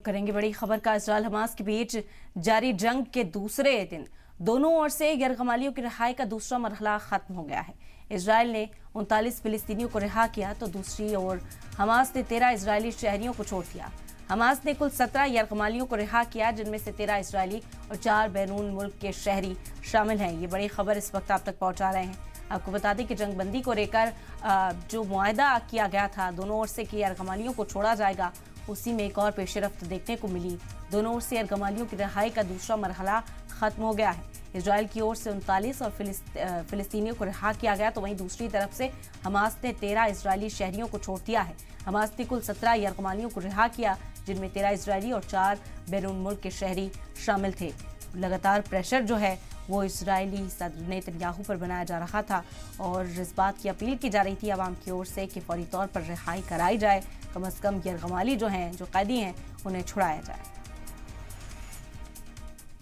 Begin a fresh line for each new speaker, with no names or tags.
करेंगे बड़ी खबर का। इजराइल हमास के बीच जारी जंग के दूसरे दिन दोनों ओर से यरगमालियों की रिहाई का दूसरा मरहला खत्म हो गया है। इजराइल ने 39 फिलिस्तीनियों को रिहा किया तो दूसरी ओर हमास ने 13 इजरायली शहरियों को छोड़ दिया। हमास ने कुल 17 यरगमालियों को रिहा किया, जिनमें से 13 इजरायली और 4 बैरून मुल्क के शहरी शामिल हैं। ये बड़ी खबर इस वक्त आप तक पहुंचा रहे हैं। आपको बता दें कि जंगबंदी को लेकर जो मुआहदा किया गया था दोनों ओर से कि यरगमालियों को छोड़ा जाएगा, उसी में एक और पेशरफ्त देखने को मिली। दोनों ओर से यरगमालियों की रिहाई का दूसरा मरहला खत्म हो गया है। इजराइल की ओर से 39 और फिलिस्तीनियों को रिहा किया गया, तो वहीं दूसरी तरफ से हमास ने 13 इजरायली शहरियों को छोड़ दिया है। हमास ने कुल 17 यरगमालियों को रिहा किया, जिनमें 13 इजरायली और 4 बैरून मुल्क के शहरी शामिल थे। लगातार प्रेशर जो है वो इजरायली सदर नेतन्याहू पर बनाया जा रहा था और इस बात की अपील की जा रही थी आवाम की ओर से कि फौरी तौर पर रिहाई कराई जाए, कम से कम यरगमाली जो हैं, जो कैदी हैं, उन्हें छुड़ाया जाए।